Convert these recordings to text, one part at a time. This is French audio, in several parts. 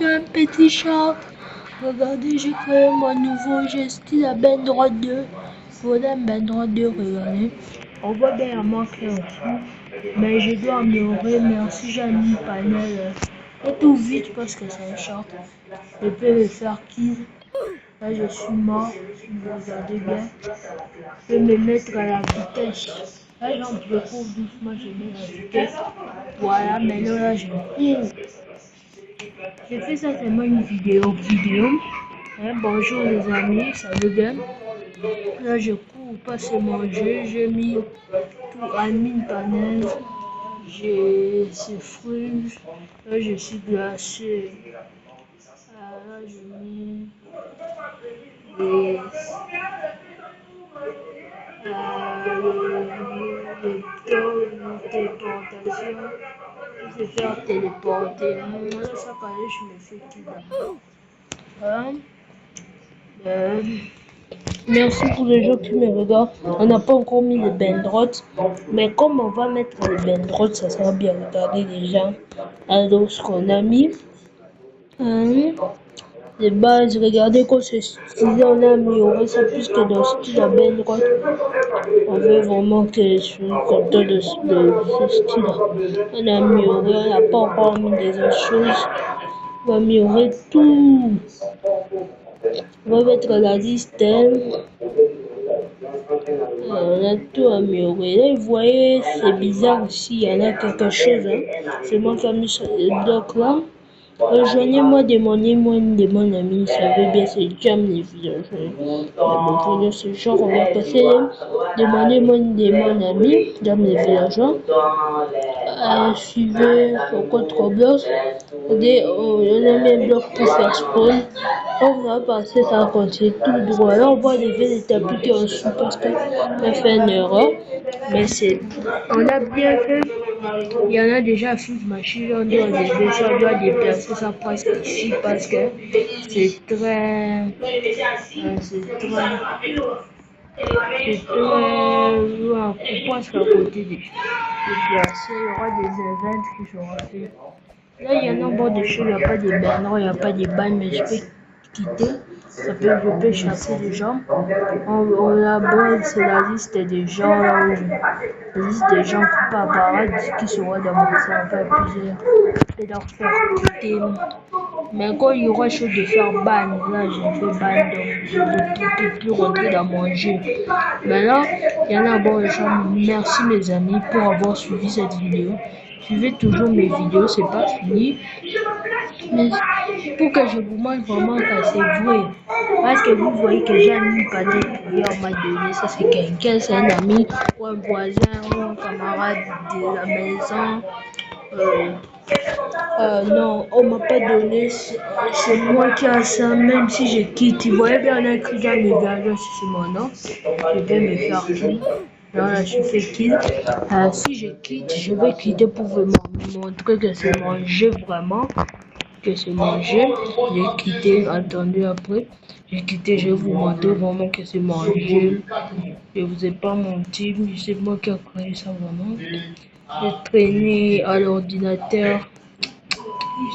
un petit chat. Regardez, j'ai créé mon nouveau style à Ben droite 2. Voilà Ben droite 2, regardez. On voit bien la marque là aussi. Mais je dois améliorer, merci, j'ai mis le panel tout vite parce que c'est un short. Je peux le faire kill. Là, je suis mort, si vous regardez bien. Je peux me mettre à la vitesse. Là, j'en peux cours doucement, je mets la vitesse. Voilà, maintenant là, je cours. J'ai fait certainement une vidéo. Hein, bonjour les amis, salut bien. Là, je cours, passer manger. J'ai mis tout à mine panel. J'ai ces fruits. Là, je suis glacé. Là, je mets les téléportation. Je vais faire téléporter. Là, ça paraît, je me fais qui là. Merci pour les gens qui me regardent. On n'a pas encore mis les bandrotes. Mais comme on va mettre les bandrotes, ça sera bien. Regardez les gens. Alors, ce qu'on a mis. Les bases, regardez quand ce style on a amélioré ça plus que dans ce style à bandrote. On veut vraiment que je suis content de ce style. On a amélioré, on n'a pas encore mis des autres choses. On va améliorer tout. On va mettre la liste. On a tout amélioré. Là, vous voyez, c'est bizarre aussi. Il y en a quelque chose. Hein. C'est moi qui ai mis sur le bloc là. Rejoignez-moi, demandez-moi de mon ami. Ça veut bien, c'est Jam les villageois. Bon, ce genre, on va passer. Demandez-moi de mon ami, Jam les villageois. Suivez au code Roblox. On a mis un bloc pour faire spawn. On va passer, ça va continuer tout droit. Là, on voit les tapis qui ont su parce qu'on a fait une erreur. Mais c'est. On a bien fait. Il y en a déjà foutu machine. On doit lever ça, on doit déplacer ça presque ici parce que c'est très. C'est très loin. Presque à côté des déplacés. Il y aura des events qui seront faits. Là, il y en a beaucoup de choses, il n'y a pas de banners, il n'y a pas de bannes, mais je peux quitter. Je peux chasser les gens. Là-bas, c'est la liste des gens, là où la liste des gens qui peuvent apparaître, qui seront dans mon serveur plusieurs. Je peux leur faire quitter. Mais quand il y aura chose de faire ban, là j'ai fait ban, donc je ne peux plus rentrer dans mon jeu. Mais là, il y en a beaucoup de gens. Merci mes amis pour avoir suivi cette vidéo. Suivez toujours mes vidéos, c'est pas fini. Mais pour que je vous montre vraiment que c'est vrai. Parce que vous voyez que j'ai mis pas de courrier, on m'a donné ça, c'est quelqu'un, c'est un ami, ou un voisin, ou un camarade de la maison. Non, on m'a pas donné, c'est moi qui ai ça, même si je quitte. Vous voyez bien, on a écrit dans mes gages sur mon nom. Je vais me faire kill. Là, je fais kill. Si je quitte, je vais quitter pour vous montrer que c'est mon jeu vraiment. Que c'est mon jeu. J'ai quitté, attendu après. J'ai quitté, je vais vous montrer vraiment que c'est mon jeu. Je vous ai pas menti, c'est moi qui ai créé ça vraiment. J'ai traîné à l'ordinateur.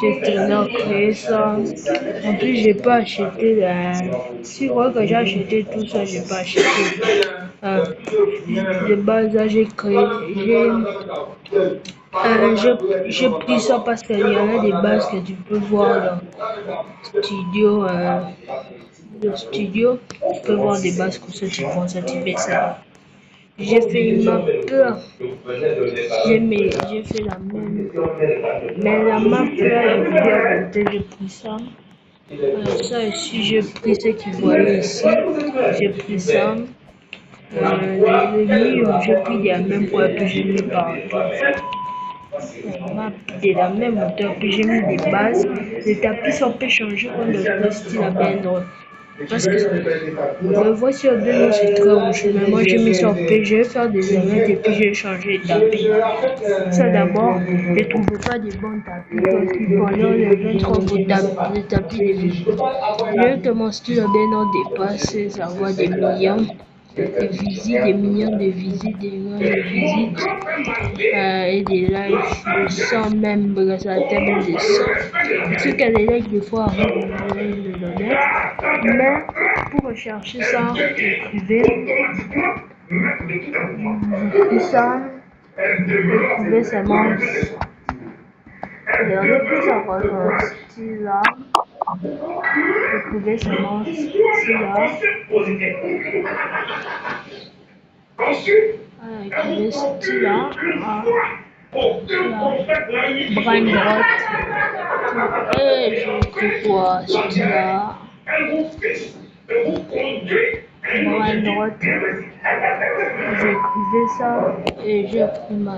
J'ai traîné à créer ça. En plus, j'ai pas acheté la. Si vous voyez que j'ai acheté tout ça, j'ai pas acheté. De base, là, j'ai créé. J'ai pris ça parce qu'il y en a des bases que tu peux voir dans studio. Le studio, tu peux voir des bases comme ça, tu prends ça, tu mets ça. J'ai fait une map là. J'ai fait la même. Mais la map là, je vais regarder, j'ai pris ça. Ça ici, j'ai pris ce que vous voyez ici. J'ai pris ça. J'ai pris la même pour que j'ai mis partout. La map de la même hauteur, puis j'ai mis des bases. Les tapis, on peut changer comme le style à bien droit. Parce que le voici au bien, c'est très rouge. Mais moi, j'ai mis ça au P, je vais faire des erreurs et puis j'ai changé de tapis. Ça d'abord, je ne trouve pas de bons tapis. Parce que pendant le 23, les tapis de vie. Je veux que mon style a bien dépassé, ça va des millions. des visites, des millions de visites, des millions de visites et des likes, des 100 même, parce que ça atteint même des 100. Ceux qui ont des likes, des fois, avant de le mettre. Mais pour rechercher ça, j'écris ça, j'écrivais seulement, regardez plus à votre style là. J'écrivais seulement style là. J'écrivais style là. Brain droite. Et j'écris quoi? Style là. Brain droite. J'écrivais ça et j'ai pris ma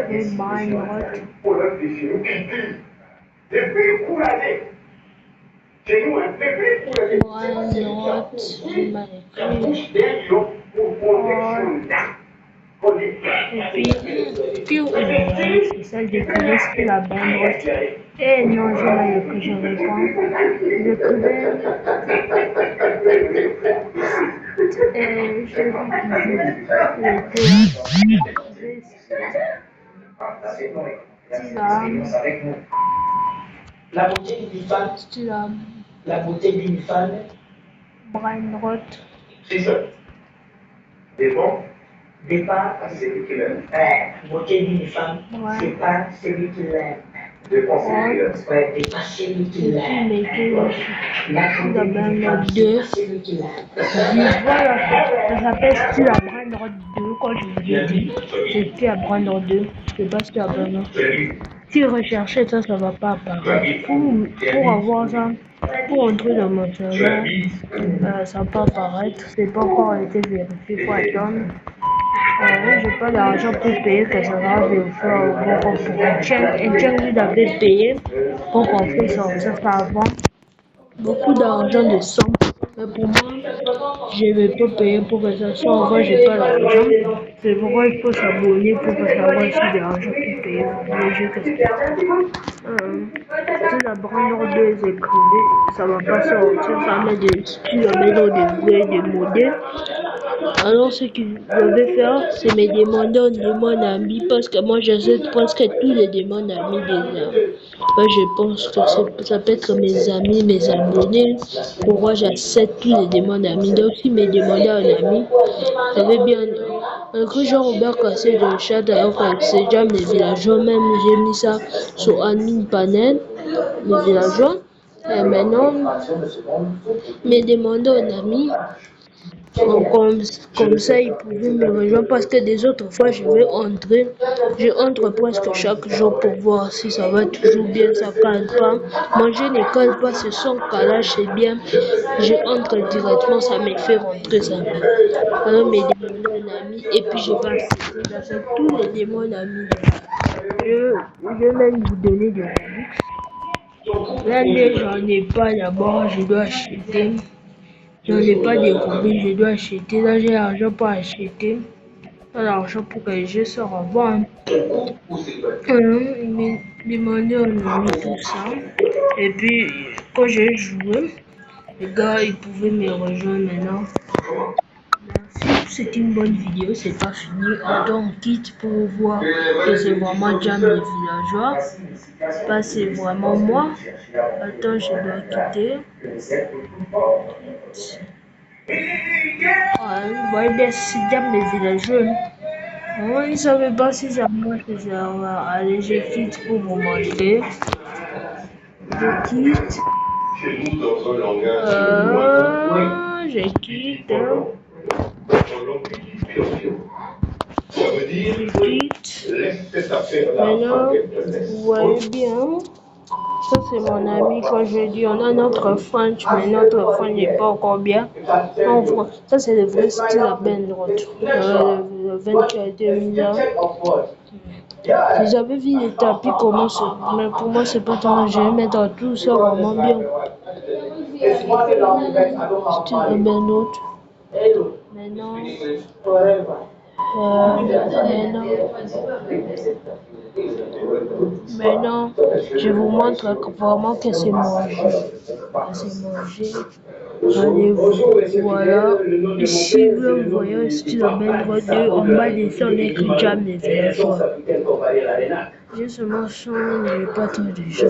et brain droite. Brain droite. Il m'a écrit. Et puis c'est ça, j'écrivais sur la brain droite. Et non, j'ai mal écrit, je réponds. J'écrivais. Et je La beauté d'une femme. La beauté d'une femme. Brain droite. C'est ça. Départ à celui qui l'aime. Beauté d'une femme. C'est pas celui qui l'aime. Ouais, départ celui qui l'aime. La beauté d'une femme. Celui qui l'aime. Voilà, ça s'appelle style à brain droite 2, quand je vous ai dit. C'est style à brain droite 2. C'est pas style à brain droite. Si recherchez ça, ça va pas apparaître. Pour avoir ça, pour entrer dans mon serveur, ça va pas apparaître. C'est pas encore été vérifié. Faut attendre. J'ai pas d'argent pour payer, que ça va vérifier pour un change d'avait payé pour qu'on fasse sortir ça avant. Beaucoup d'argent de 100. Mais pour moi, je ne vais pas payer pour que ça soit. En vrai, j'ai pas l'argent. C'est pourquoi il faut s'abonner pour que ça soit aussi d'argent pour payer les jeux que c'est la grandeur des écrivés, ça va pas sortir, ça met des kilomètres des modèles. Alors ce qu'il devait faire, c'est me demander en demande ami parce que moi j'accepte presque tous les demandes amis déjà. Moi je pense que ça peut être mes amis, mes abonnés. Pourquoi j'accepte tous les demandes amis. Donc si me demander un ami, ça veut bien. Que Jean-Robert Cassé de chat d'ailleurs c'est déjà mes villageois même, j'ai mis ça sur admin panel, mes villageois. Et maintenant, me demander un ami. Comme ça, ils pouvaient me rejoindre parce que des autres fois, je entre presque chaque jour pour voir si ça va toujours bien, ça cale pas. Manger ne cale pas, ce son calage, c'est bien. Je entre directement, ça me fait rentrer ça. Alors, me demander un ami et puis je vais accepter d'accepter tous les demandes amis. Je vais même vous donner des Robux. Là, j'en ai pas d'abord, je dois acheter. Je n'ai pas de Robux, je dois acheter. Là, j'ai l'argent pour acheter. Pas l'argent pour que les jeux sortent avant. Il m'a demandé un ami tout ça. Et puis, quand j'ai joué, les gars, ils pouvaient me rejoindre maintenant. Merci, c'était une bonne vidéo, c'est pas fini. On quitte pour voir que c'est vraiment Jam les villageois. Pas c'est vraiment moi. Attends, je dois quitter. Vous voyez bien, c'est Jam les villageois. Moi, ils ne savaient pas si ça marche, ça va. Allez, je quitte pour vous montrer. Je quitte. Je quitte. Maintenant, vous voyez bien, ça c'est mon ami. Quand je dis, on a notre French, mais notre French n'est pas encore bien. Ça c'est le vrai style à Ben droite. Le 20 qui a été mis là. Vous avez vu les tapis comment c'est, mais pour moi c'est pas tant. Je vais mettre tout ça vraiment bien. Style à Ben droite. Maintenant. Maintenant, je vous montre vraiment que c'est mangé. C'est mangé. Allez, voilà. Ici, vous voyez, c'est la belle droite de en bas des on écrit Jam les villageois. J'ai seulement 100, j'ai pas trop de gens.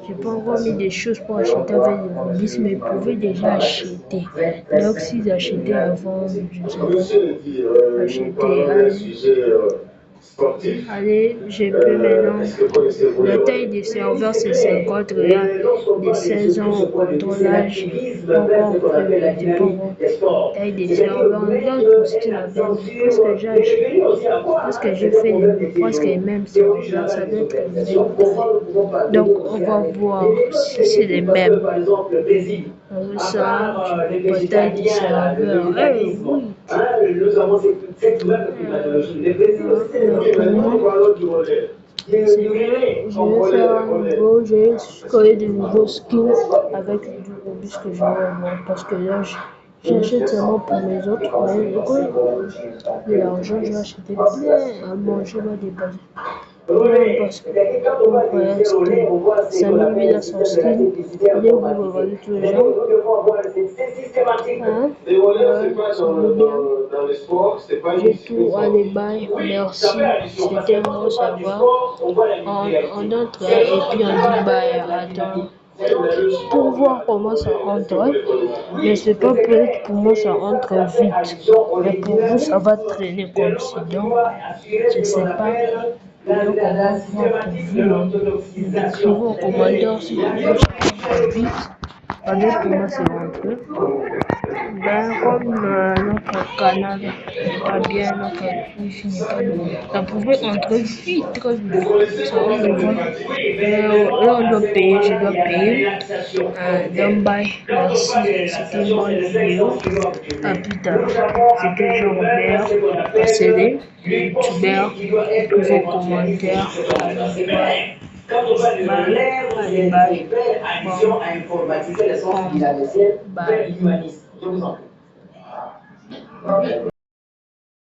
J'ai pas encore mis des choses pour acheter avec les rubis, mais ils pouvaient déjà acheter. Donc, s'ils achetaient avant, je ne sais pas, acheter. Allez, je peux maintenant. La taille des serveurs, c'est 50. Regarde, des 16 ans au contrôlage. Encore privilégié pour taille des serveurs. Regarde pour ce qu'il a bien. Parce que j'ai acheté. Parce que j'ai fait presque les mêmes serveurs. Ça doit être les mêmes tailles. Donc, on va voir si c'est les mêmes. Ça, la taille des serveurs. Oui. Nous avons cette nouvelle méthodologie. Les plaisirs, c'est je vais faire un nouveau, j'ai créé de nouveaux skins avec du Rubis que je vais avoir parce que là j'achète seulement pour mes autres, mais de l'argent je vais acheter plein à manger, va dépasser. Parce que on voit que Samy lui a son skin, allez vous regarder tous les gens. Hein? J'ai tout, allez bye, merci, c'était un bon savoir. On entre et puis on dit bye, attends. Pour voir comment ça entre, je sais pas, peut-être pour moi ça entre vite, mais pour vous ça va traîner comme si, donc je sais pas. Donc on va voir pour vous, écrivez en commentaire si pour vous ça entre vite. Regardez pour moi c'est rentré. Ben, comme notre canal n'est pas bien, notre wifi n'est pas bon, ça pouvait entrer vite, très vite. Ça, on le voit. Là, on doit payer, je dois payer. Donc, bye, merci, c'était une bonne vidéo. À plus tard. C'était Jean-Robert, CD, youtubeur, vos commentaires. Quand on va le relève, Allez, bye. addition à informatiser le sens de la vaisselle, Bye. humaniste. Je vous en prie.